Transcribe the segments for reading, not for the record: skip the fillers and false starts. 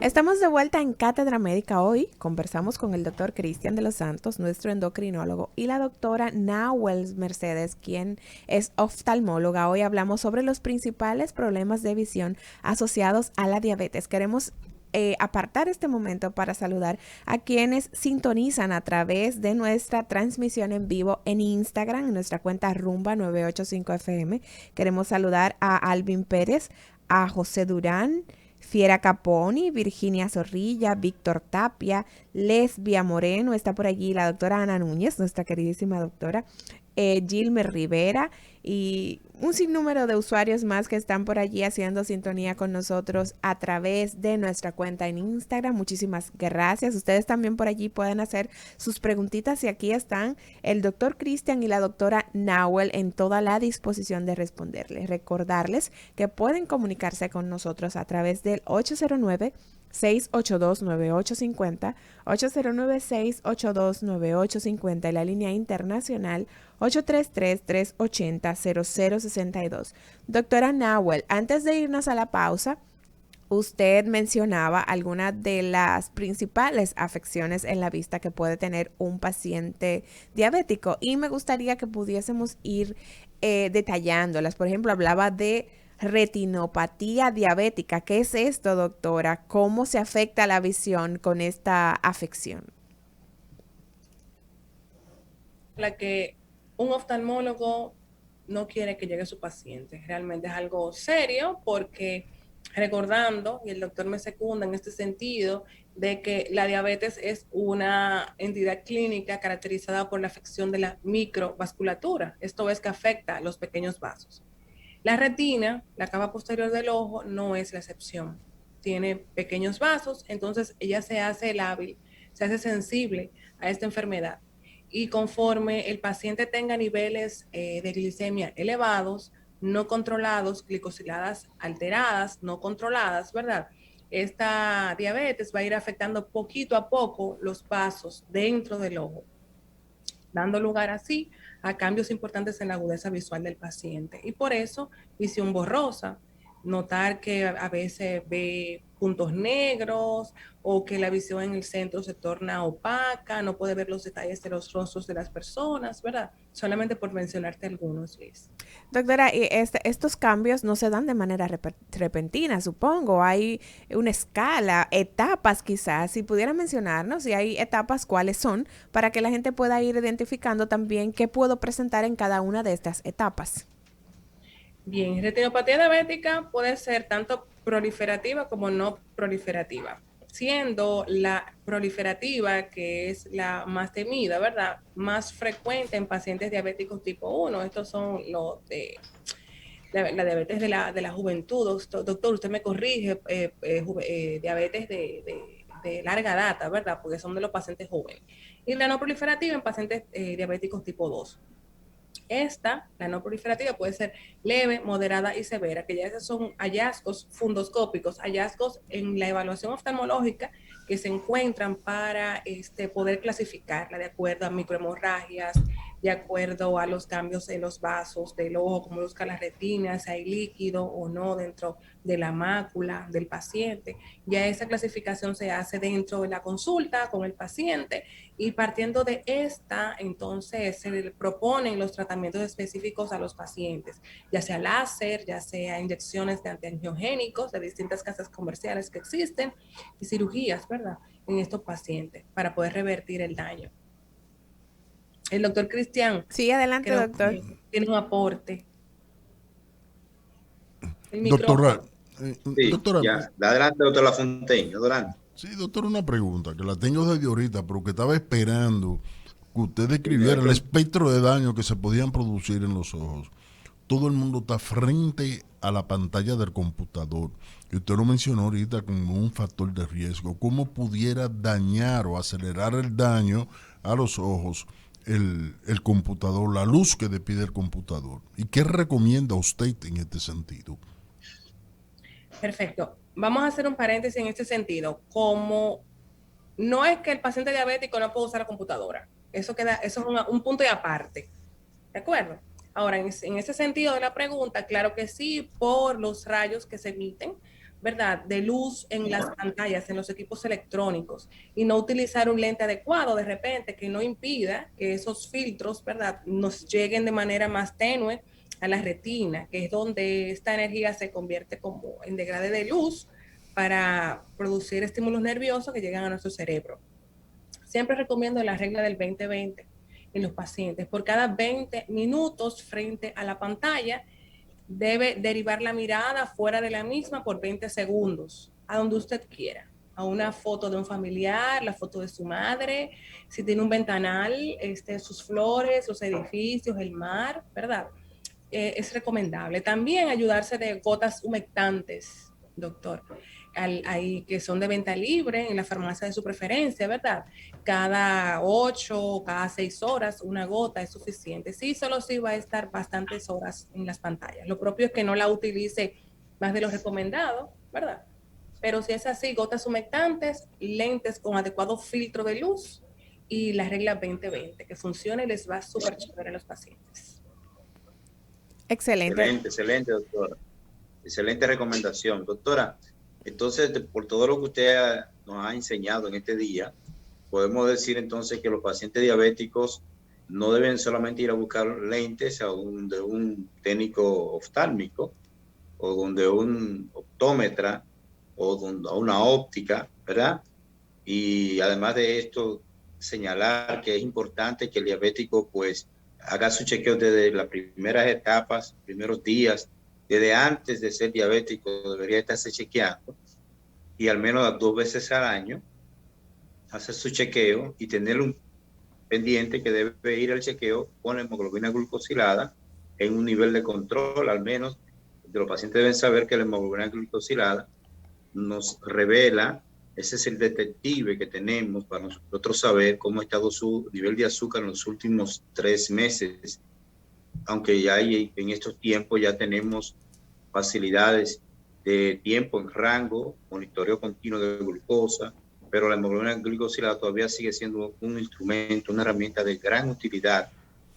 Estamos de vuelta en Cátedra Médica. Hoy conversamos con el doctor Cristian de los Santos, nuestro endocrinólogo, y la doctora Nahuel Mercedes, quien es oftalmóloga. Hoy hablamos sobre los principales problemas de visión asociados a la diabetes. Queremos apartar este momento para saludar a quienes sintonizan a través de nuestra transmisión en vivo en Instagram, en nuestra cuenta Rumba 985FM. Queremos saludar a Alvin Pérez, a José Durán, Fiera Caponi, Virginia Zorrilla, Víctor Tapia, Lesbia Moreno, está por allí la doctora Ana Núñez, nuestra queridísima doctora, Gilmer Rivera y un sinnúmero de usuarios más que están por allí haciendo sintonía con nosotros a través de nuestra cuenta en Instagram. Muchísimas gracias. Ustedes también por allí pueden hacer sus preguntitas y aquí están el doctor Cristian y la doctora Nahuel en toda la disposición de responderles. Recordarles que pueden comunicarse con nosotros a través del 809 682-9850, 809-682-9850 y la línea internacional 833-380-0062. Doctora Nahuel, antes de irnos a la pausa, usted mencionaba algunas de las principales afecciones en la vista que puede tener un paciente diabético y me gustaría que pudiésemos ir detallándolas. Por ejemplo, hablaba de retinopatía diabética. ¿Qué es esto, doctora? ¿Cómo se afecta la visión con esta afección? La que un oftalmólogo no quiere que llegue su paciente. Realmente es algo serio porque recordando, y el doctor me secunda en este sentido, de que la diabetes es una entidad clínica caracterizada por la afección de la microvasculatura. Esto es que afecta a los pequeños vasos. La retina, la capa posterior del ojo, no es la excepción. Tiene pequeños vasos, entonces ella se hace lábil, se hace sensible a esta enfermedad. Y conforme el paciente tenga niveles de glicemia elevados, no controlados, glicosiladas alteradas, no controladas, ¿verdad? Esta diabetes va a ir afectando poquito a poco los vasos dentro del ojo, dando lugar así a cambios importantes en la agudeza visual del paciente. Y por eso, visión borrosa, notar que a veces ve puntos negros o que la visión en el centro se torna opaca, no puede ver los detalles de los rostros de las personas, ¿verdad? Solamente por mencionarte algunos, Liz. Doctora, y estos cambios no se dan de manera repentina, supongo. Hay una escala, etapas quizás. Si pudiera mencionarnos si hay etapas, cuáles son, para que la gente pueda ir identificando también qué puedo presentar en cada una de estas etapas. Bien, retinopatía diabética puede ser tanto proliferativa como no proliferativa, siendo la proliferativa, que es la más temida, ¿verdad? Más frecuente en pacientes diabéticos tipo 1. Estos son los de la diabetes de la juventud. Doctor, usted me corrige, diabetes de larga data, ¿verdad? Porque son de los pacientes jóvenes. Y la no proliferativa en pacientes diabéticos tipo 2. Esta, la no proliferativa, puede ser leve, moderada y severa, que ya esos son hallazgos fundoscópicos, hallazgos en la evaluación oftalmológica que se encuentran para poder clasificarla de acuerdo a microhemorragias, de acuerdo a los cambios en los vasos del ojo, como busca la retina, si hay líquido o no dentro de la mácula del paciente. Ya esa clasificación se hace dentro de la consulta con el paciente y partiendo de esta, entonces se le proponen los tratamientos específicos a los pacientes, ya sea láser, ya sea inyecciones de antiangiogénicos de distintas casas comerciales que existen y cirugías, ¿verdad? En estos pacientes para poder revertir el daño. El doctor Cristian Sí, adelante, creo doctor. que tiene un aporte. El Doctora, micrófono. Sí, doctora, ya. Adelante, doctor Lafontaine, adelante. sí, doctora, una pregunta que la tengo desde ahorita, pero que estaba esperando que usted Dime, describiera el doctor. espectro de daño que se podían producir en los ojos. Todo el mundo está frente a la pantalla del computador. Y usted lo mencionó ahorita como un factor de riesgo. ¿Cómo pudiera dañar o acelerar el daño a los ojos el computador, la luz que despide el computador? ¿Y qué recomienda usted en este sentido? Perfecto. Vamos a hacer un paréntesis en este sentido. Como no es que el paciente diabético no puede usar la computadora. Eso es un punto y aparte. ¿De acuerdo? Ahora, en ese sentido de la pregunta, claro que sí, por los rayos que se emiten, ¿verdad?, de luz en las pantallas, en los equipos electrónicos, y no utilizar un lente adecuado de repente que no impida que esos filtros, ¿verdad?, nos lleguen de manera más tenue a la retina, que es donde esta energía se convierte como en degrade de luz para producir estímulos nerviosos que llegan a nuestro cerebro. Siempre recomiendo la regla del 20-20 en los pacientes. Por cada 20 minutos frente a la pantalla, debe derivar la mirada fuera de la misma por 20 segundos, a donde usted quiera. A una foto de un familiar, la foto de su madre, si tiene un ventanal, sus flores, los edificios, el mar, ¿verdad? Es recomendable. También ayudarse de gotas humectantes, doctor, ahí que son de venta libre en la farmacia de su preferencia, ¿verdad? Cada 8, cada 6 horas una gota es suficiente. Sí, solo sí va a estar bastantes horas en las pantallas. Lo propio es que no la utilice más de lo recomendado, ¿verdad? Pero si es así, gotas humectantes, lentes con adecuado filtro de luz y la regla 20-20, que funcione y les va súper chévere a los pacientes. Excelente. Excelente, excelente, doctora. Excelente recomendación. Doctora, entonces, por todo lo que usted nos ha enseñado en este día, podemos decir entonces que los pacientes diabéticos no deben solamente ir a buscar lentes a donde un técnico oftálmico o donde un optómetra o donde, a una óptica, ¿verdad? Y además de esto, señalar que es importante que el diabético pues haga su chequeo desde las primeras etapas, primeros días, desde antes de ser diabético debería estarse chequeando y al menos 2 veces al año hacer su chequeo y tener un pendiente que debe ir al chequeo con la hemoglobina glucosilada en un nivel de control, al menos los pacientes deben saber que la hemoglobina glucosilada nos revela, ese es el detective que tenemos para nosotros saber cómo ha estado su nivel de azúcar en los últimos 3 meses, aunque ya en estos tiempos ya tenemos facilidades de tiempo en rango, monitoreo continuo de glucosa, pero la hemoglobina glicosilada todavía sigue siendo un instrumento, una herramienta de gran utilidad,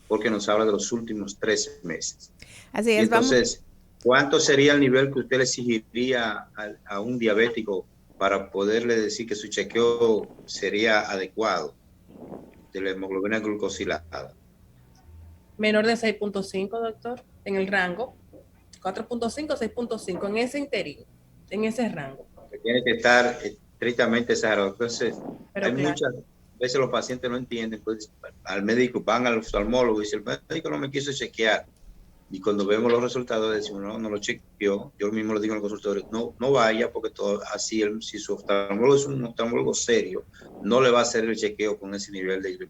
porque nos habla de los últimos 3 meses. Así Y es, vamos. entonces, ¿cuánto sería el nivel que usted le exigiría a un diabético para poderle decir que su chequeo sería adecuado de la hemoglobina glucosilada? Menor de 6.5, doctor, en el rango. 4.5, 6.5, en ese interín, en ese rango. Que tiene que estar estrictamente exagerado. Entonces, Pero hay claro, muchas veces los pacientes no entienden, pues al médico, van al oftalmólogo y dice, el médico no me quiso chequear. Y cuando vemos los resultados decimos, no lo chequeó. Yo mismo le digo al consultorio, no vaya porque todo así, si su oftalmólogo es un oftalmólogo serio, no le va a hacer el chequeo con ese nivel de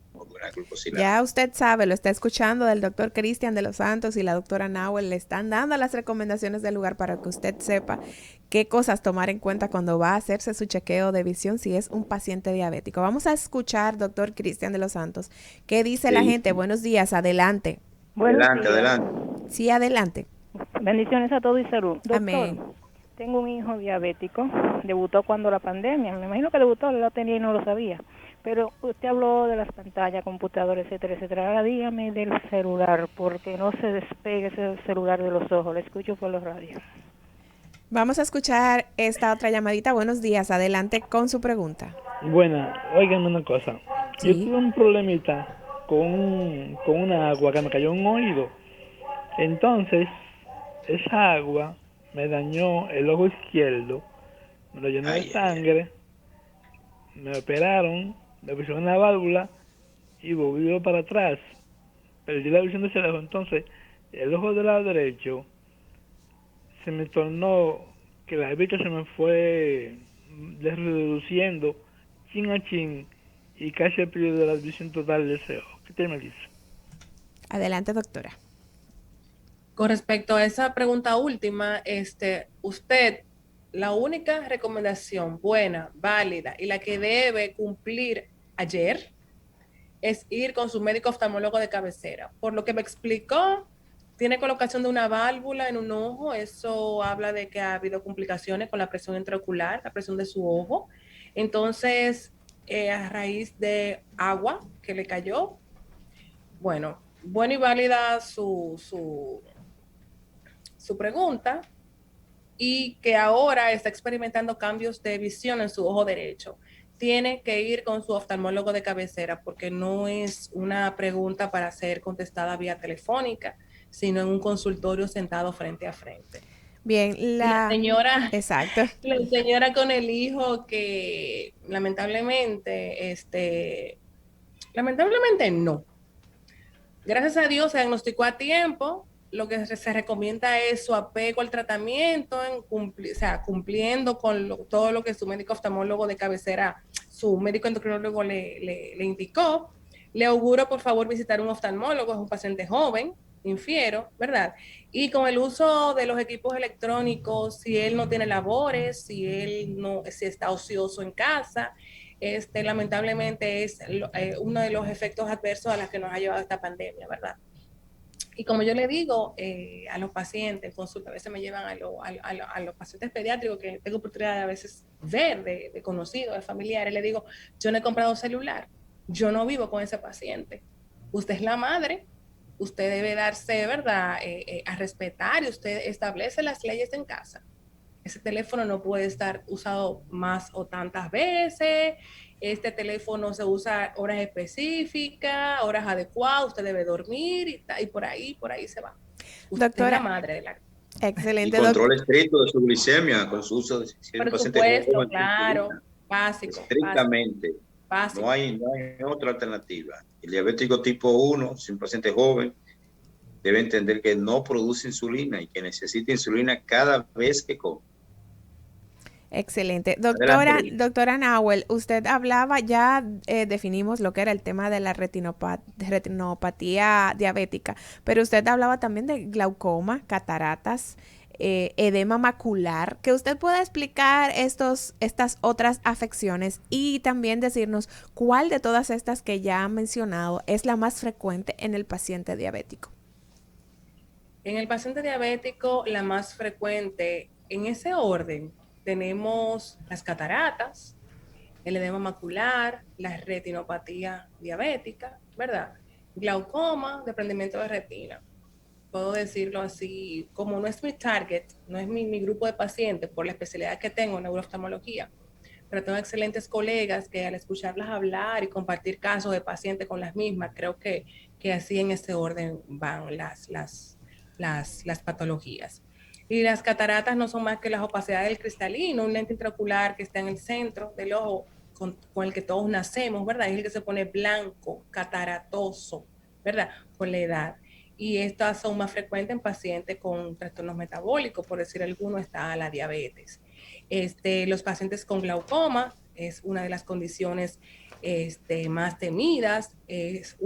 glucosilada. Ya usted sabe, lo está escuchando del doctor Cristian de los Santos y la doctora Nahuel. Le están dando las recomendaciones del lugar para que usted sepa qué cosas tomar en cuenta cuando va a hacerse su chequeo de visión si es un paciente diabético. Vamos a escuchar, doctor Cristian de los Santos, qué dice la gente. Buenos días, adelante. Adelante, adelante. Sí, adelante. Bendiciones a todos y salud. Doctor, amén. Tengo un hijo diabético, debutó cuando la pandemia, me imagino que debutó, lo tenía y no lo sabía, pero usted habló de las pantallas, computadores, etcétera, etcétera. Ahora dígame del celular, porque no se despegue ese celular de los ojos, lo escucho por los radios. Vamos a escuchar esta otra llamadita. Buenos días, adelante con su pregunta. Buena, óigame una cosa, ¿Sí? Yo tuve un problemita con una agua que me cayó en un oído, entonces esa agua me dañó el ojo izquierdo, me lo llenó de sangre, me operaron, me pusieron una válvula y volvió para atrás, perdí la visión de ese ojo, entonces el ojo del lado derecho se me tornó, que la vista se me fue reduciendo chin a chin y casi el periodo de la visión total de ese ojo. ¿Qué te me dice? Adelante, doctora. con respecto a esa pregunta última, usted, la única recomendación buena, válida y la que debe cumplir ayer es ir con su médico oftalmólogo de cabecera. Por lo que me explicó, tiene colocación de una válvula en un ojo, eso habla de que ha habido complicaciones con la presión intraocular, la presión de su ojo. Entonces, a raíz de agua que le cayó, bueno y válida su pregunta, y que ahora está experimentando cambios de visión en su ojo derecho. Tiene que ir con su oftalmólogo de cabecera porque no es una pregunta para ser contestada vía telefónica, sino en un consultorio sentado frente a frente. Bien, La señora, exacto. la señora con el hijo que lamentablemente, lamentablemente no. Gracias a Dios se diagnosticó a tiempo. Lo que se recomienda es su apego al tratamiento, cumpliendo con todo lo que su médico oftalmólogo de cabecera, su médico endocrinólogo le indicó. Le auguro, por favor, visitar un oftalmólogo, es un paciente joven, infiero, ¿verdad? Y con el uso de los equipos electrónicos, si él no tiene labores, si está ocioso en casa, lamentablemente es uno de los efectos adversos a los que nos ha llevado esta pandemia, ¿verdad? Y como yo le digo a los pacientes en consulta, a veces me llevan a los pacientes pediátricos que tengo oportunidad de a veces ver, de conocidos, de familiares, le digo, yo no he comprado celular, yo no vivo con ese paciente. Usted es la madre, usted debe darse, ¿verdad?, a respetar y usted establece las leyes en casa. Ese teléfono no puede estar usado más o tantas veces. Este teléfono se usa horas específicas, horas adecuadas, usted debe dormir y por ahí se va. Usted Doctora, es la madre de la... Excelente. Y control estricto de su glicemia con su uso de por supuesto, claro, básico. Estrictamente. Básico. No hay otra alternativa. El diabético tipo 1, si un paciente joven, debe entender que no produce insulina y que necesita insulina cada vez que come. Excelente. Doctora Nahuel, usted hablaba, ya definimos lo que era el tema de la retinopatía diabética, pero usted hablaba también de glaucoma, cataratas, edema macular, que usted pueda explicar estas otras afecciones y también decirnos cuál de todas estas que ya han mencionado es la más frecuente en el paciente diabético. En el paciente diabético, la más frecuente, en ese orden, tenemos las cataratas, el edema macular, la retinopatía diabética, ¿verdad? Glaucoma, desprendimiento de retina. Puedo decirlo así, como no es mi target, no es mi grupo de pacientes por la especialidad que tengo en neurooftalmología, pero tengo excelentes colegas que al escucharlas hablar y compartir casos de pacientes con las mismas, creo que así en ese orden van las patologías. Y las cataratas no son más que las opacidades del cristalino, un lente intraocular que está en el centro del ojo con el que todos nacemos, ¿verdad? Es el que se pone blanco, cataratoso, ¿verdad? Con la edad. Y estas son más frecuentes en pacientes con trastornos metabólicos, por decir alguno, está la diabetes. Los pacientes con glaucoma es una de las condiciones más temidas, es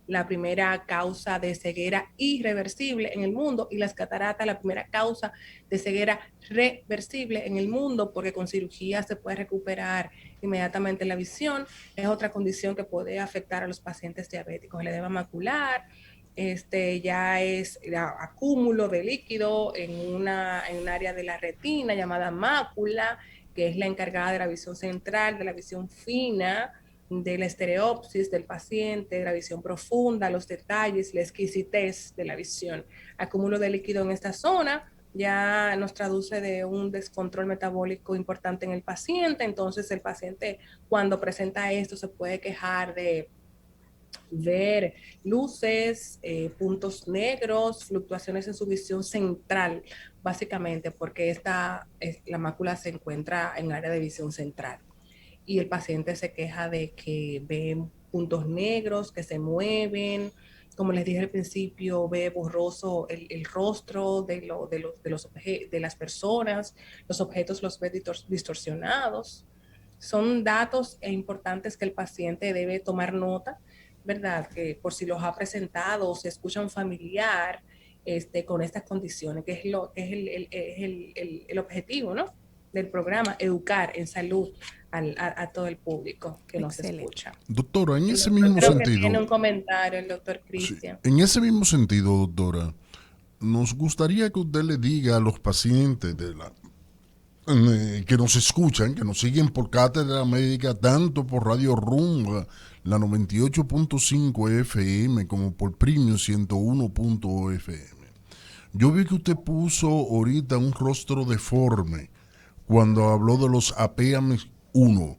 la primera causa de ceguera irreversible en el mundo, y las cataratas la primera causa de ceguera reversible en el mundo, porque con cirugía se puede recuperar inmediatamente la visión. Es otra condición que puede afectar a los pacientes diabéticos. El edema macular ya es el acúmulo de líquido en un área de la retina llamada mácula, que es la encargada de la visión central, de la visión fina, de la estereopsis del paciente, de la visión profunda, los detalles, la exquisitez de la visión. Acúmulo de líquido en esta zona ya nos traduce de un descontrol metabólico importante en el paciente. Entonces el paciente, cuando presenta esto, se puede quejar de ver luces, puntos negros, fluctuaciones en su visión central, básicamente porque la mácula se encuentra en el área de visión central. Y el paciente se queja de que ve puntos negros que se mueven, como les dije al principio, ve borroso el rostro de las personas, los objetos los ve distorsionados. Son datos importantes que el paciente debe tomar nota, ¿verdad? Que por si los ha presentado o se escucha un familiar con estas condiciones, que es el objetivo, ¿no?, del programa, educar en salud a todo el público que nos escucha. Doctora, en ese mismo sentido... Que tiene un comentario el doctor Cristian. Sí, en ese mismo sentido, doctora, nos gustaría que usted le diga a los pacientes que nos escuchan, que nos siguen por Cátedra Médica, tanto por Radio Rumba, la 98.5 FM, como por Premium 101.FM. Yo vi que usted puso ahorita un rostro deforme cuando habló de los APM1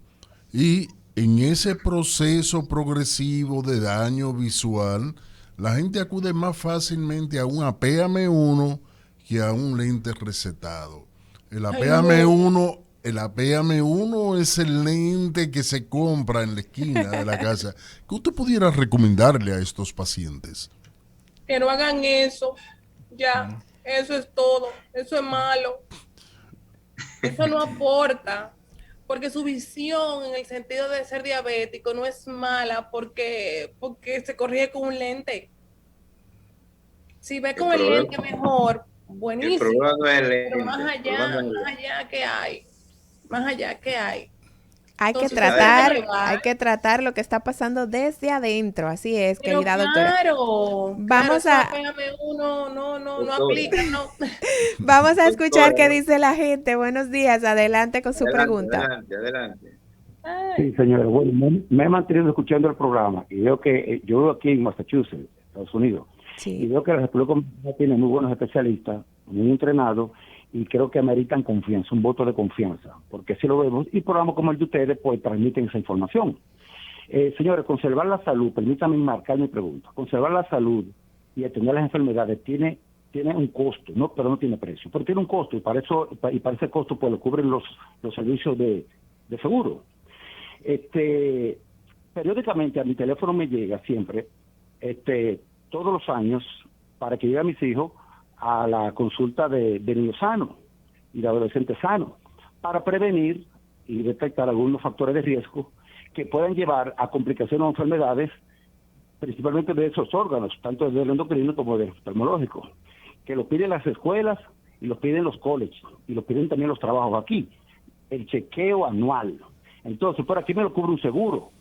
y en ese proceso progresivo de daño visual, la gente acude más fácilmente a un APM1 que a un lente recetado. El APM1, el APM1 es el lente que se compra en la esquina de la casa. ¿Qué usted pudiera recomendarle a estos pacientes? Que no hagan eso. Ya, eso es todo. Eso es malo. Eso no aporta. Porque su visión en el sentido de ser diabético no es mala porque se corrige con un lente. Si ve con el lente mejor, buenísimo. El problema no es el lente. Pero más allá que hay. Más allá que hay. Hay Entonces, que tratar lo que está pasando desde adentro. Así es, pero querida doctora. Vamos a no aplica, no. Vamos a escuchar qué dice la gente. Buenos días, adelante con su pregunta. Adelante. Sí, señora. Bueno, me he mantenido escuchando el programa y veo que yo vivo aquí en Massachusetts, Estados Unidos, y veo que la República Dominicana tiene muy buenos especialistas, muy entrenados, y creo que ameritan confianza, un voto de confianza, porque así lo vemos, y programas como el de ustedes pues transmiten esa información. Señores, conservar la salud, permítanme marcar mi pregunta, conservar la salud y atender las enfermedades tiene un costo, no, pero no tiene precio, pero tiene un costo, y para ese costo pues lo cubren los servicios de seguro. Periódicamente a mi teléfono me llega siempre, todos los años, para que llegue a mis hijos a la consulta de niños sanos y de adolescentes sanos, para prevenir y detectar algunos factores de riesgo que puedan llevar a complicaciones o enfermedades, principalmente de esos órganos, tanto del endocrino como del oftalmológico, que lo piden las escuelas y lo piden los colleges y lo piden también los trabajos aquí, el chequeo anual. Entonces, por aquí me lo cubre un seguro.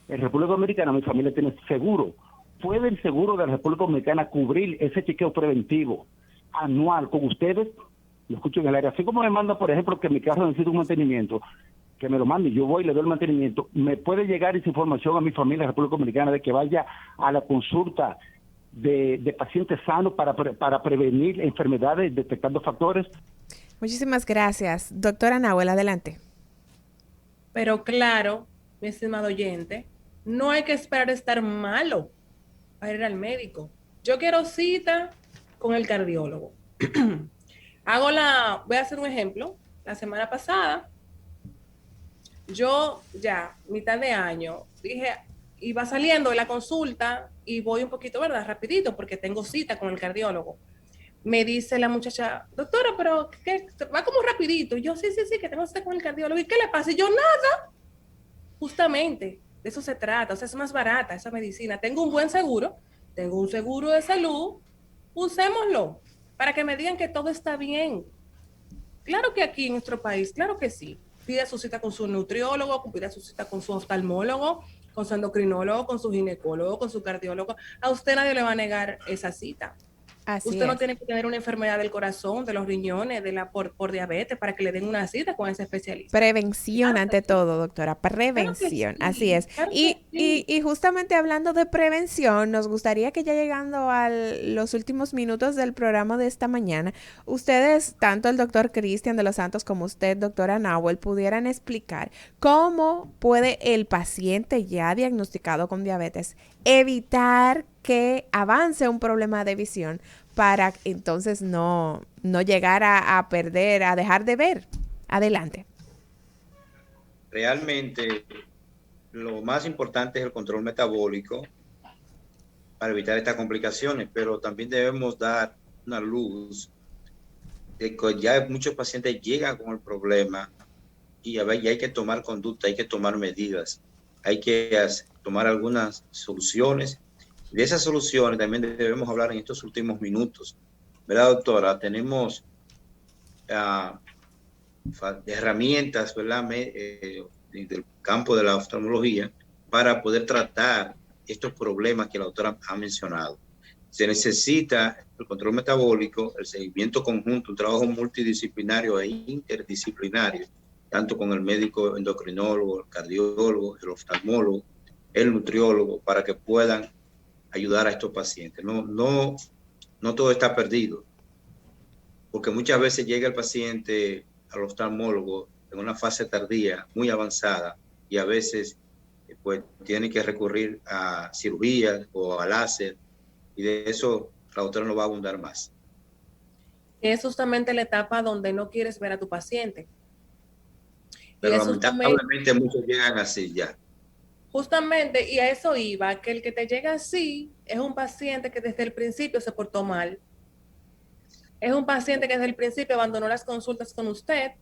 En República Dominicana mi familia tiene seguro. ¿Puede el seguro de la República Dominicana cubrir ese chequeo preventivo anual con ustedes? Lo escucho en el área. Así como me manda, por ejemplo, que mi carro necesita un mantenimiento, que me lo mande, yo voy y le doy el mantenimiento, ¿me puede llegar esa información a mi familia en la República Dominicana de que vaya a la consulta de pacientes sanos para prevenir enfermedades, detectando factores? Muchísimas gracias. Doctora Nahuel, adelante. Pero claro, mi estimado oyente, no hay que esperar estar malo para ir al médico. Yo quiero cita con el cardiólogo. Voy a hacer un ejemplo. La semana pasada, yo ya, mitad de año, dije, iba saliendo de la consulta y voy un poquito, ¿verdad? Rapidito, porque tengo cita con el cardiólogo. Me dice la muchacha, doctora, pero ¿qué? Va como rapidito. Y yo, sí, que tengo cita con el cardiólogo. ¿Y qué le pasa? Y yo, nada. Justamente, de eso se trata. O sea, es más barata esa medicina. Tengo un buen seguro, tengo un seguro de salud, usémoslo para que me digan que todo está bien. Claro que aquí en nuestro país, claro que sí. Pida su cita con su nutriólogo, pida su cita con su oftalmólogo, con su endocrinólogo, con su ginecólogo, con su cardiólogo. A usted nadie le va a negar esa cita. Usted no tiene que tener una enfermedad del corazón, de los riñones, por diabetes, para que le den una cita con ese especialista. Prevención ante todo, doctora. Prevención, así es. Y justamente hablando de prevención, nos gustaría que ya llegando a los últimos minutos del programa de esta mañana, ustedes, tanto el doctor Cristian de los Santos como usted, doctora Nahuel, pudieran explicar cómo puede el paciente ya diagnosticado con diabetes evitar que avance un problema de visión para entonces no llegar a perder, a dejar de ver. Adelante. Realmente lo más importante es el control metabólico para evitar estas complicaciones, pero también debemos dar una luz de que ya muchos pacientes llegan con el problema y hay que tomar conducta, hay que tomar medidas, hay que tomar algunas soluciones. De esas soluciones también debemos hablar en estos últimos minutos, ¿verdad, doctora? Tenemos herramientas, ¿verdad? Del campo de la oftalmología para poder tratar estos problemas que la doctora ha mencionado. Se necesita el control metabólico, el seguimiento conjunto, un trabajo multidisciplinario e interdisciplinario, tanto con el médico endocrinólogo, el cardiólogo, el oftalmólogo, el nutriólogo, para que puedan ayudar a estos pacientes. No todo está perdido. porque muchas veces llega el paciente al oftalmólogo en una fase tardía, muy avanzada, y a veces pues tiene que recurrir a cirugía o a láser, y de eso la doctora no va a abundar más. Es justamente la etapa donde no quieres ver a tu paciente. Pero lamentablemente muchos llegan así ya. Justamente, y a eso iba, que el que te llega así es un paciente que desde el principio se portó mal. Es un paciente que desde el principio abandonó las consultas con usted.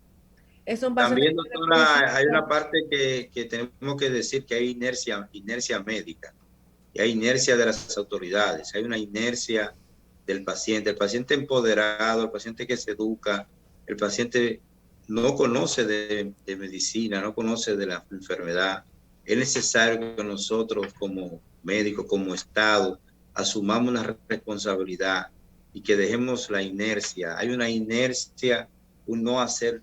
Es un paciente También, doctora, hay una parte que tenemos que decir que hay inercia médica, y hay inercia de las autoridades, hay una inercia del paciente, el paciente empoderado, el paciente que se educa, el paciente no conoce de medicina, no conoce de la enfermedad. Es necesario que nosotros como médicos, como Estado, asumamos una responsabilidad y que dejemos la inercia. Hay una inercia, un no hacer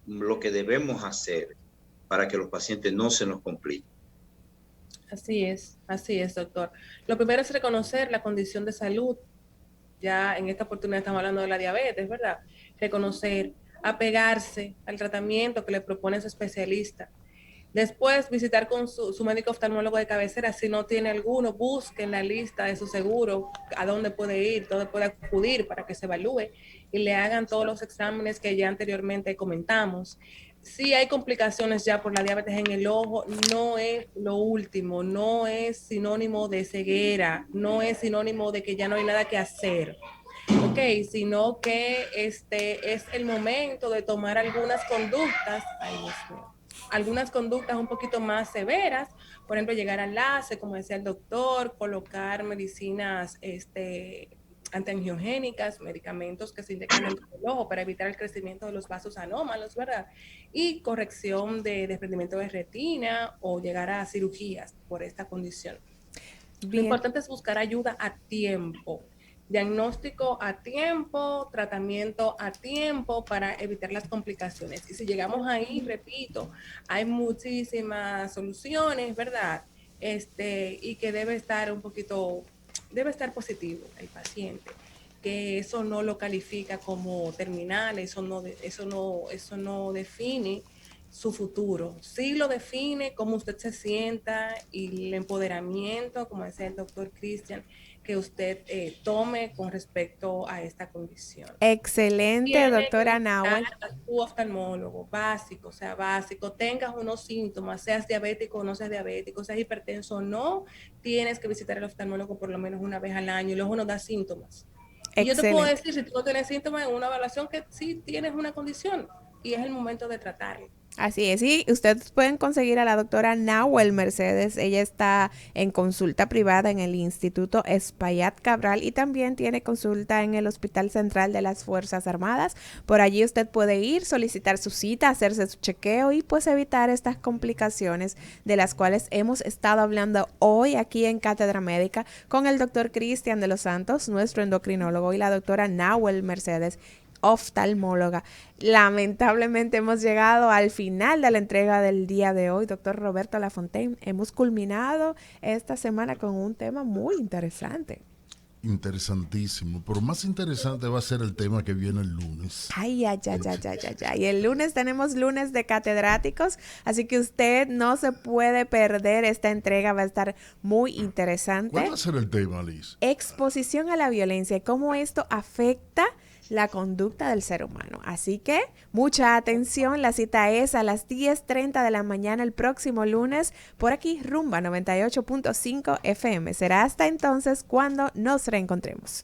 lo que debemos hacer para que los pacientes no se nos compliquen. Así es, doctor. Lo primero es reconocer la condición de salud. Ya en esta oportunidad estamos hablando de la diabetes, ¿verdad? Reconocer, apegarse al tratamiento que le propone su especialista. Después, visitar con su médico oftalmólogo de cabecera. Si no tiene alguno, busque en la lista de su seguro a dónde puede ir, dónde puede acudir para que se evalúe y le hagan todos los exámenes que ya anteriormente comentamos. Si hay complicaciones ya por la diabetes en el ojo, no es lo último, no es sinónimo de ceguera, no es sinónimo de que ya no hay nada que hacer. Ok, sino que es el momento de tomar algunas conductas, algunas conductas un poquito más severas, por ejemplo, llegar al láser, como decía el doctor, colocar medicinas antiangiogénicas, medicamentos que se inyectan dentro del ojo para evitar el crecimiento de los vasos anómalos, ¿verdad? Y corrección de desprendimiento de retina o llegar a cirugías por esta condición. Bien. Lo importante es buscar ayuda a tiempo. Diagnóstico a tiempo, tratamiento a tiempo para evitar las complicaciones. Y si llegamos ahí, repito, hay muchísimas soluciones, ¿verdad? Y que debe estar positivo el paciente, que eso no lo califica como terminal, eso no define su futuro. Sí lo define cómo usted se sienta y el empoderamiento, como decía el doctor Cristian, que usted tome con respecto a esta condición. Excelente, doctora Nahuel. A tu oftalmólogo básico, tengas unos síntomas, seas diabético o no seas diabético, seas hipertenso o no, tienes que visitar al oftalmólogo por lo menos una vez al año. El ojo nos da síntomas. Y yo te puedo decir, si tú no tienes síntomas, en una evaluación que sí tienes una condición y es el momento de tratarlo. Así es, y ustedes pueden conseguir a la doctora Nahuel Mercedes. Ella está en consulta privada en el Instituto Espaillat Cabral y también tiene consulta en el Hospital Central de las Fuerzas Armadas. Por allí usted puede ir, solicitar su cita, hacerse su chequeo y pues evitar estas complicaciones de las cuales hemos estado hablando hoy aquí en Cátedra Médica con el doctor Cristian de los Santos, nuestro endocrinólogo, y la doctora Nahuel Mercedes, oftalmóloga. Lamentablemente hemos llegado al final de la entrega del día de hoy, doctor Roberto Lafontaine. Hemos culminado esta semana con un tema muy interesante. Interesantísimo, pero más interesante va a ser el tema que viene el lunes. Ay. Y el lunes tenemos lunes de catedráticos, así que usted no se puede perder esta entrega, va a estar muy interesante. ¿Cuál va a ser el tema, Liz? Exposición a la violencia y cómo esto afecta la conducta del ser humano. Así que mucha atención, la cita es a las 10:30 de la mañana el próximo lunes por aquí Rumba 98.5 FM. Será hasta entonces cuando nos reencontremos.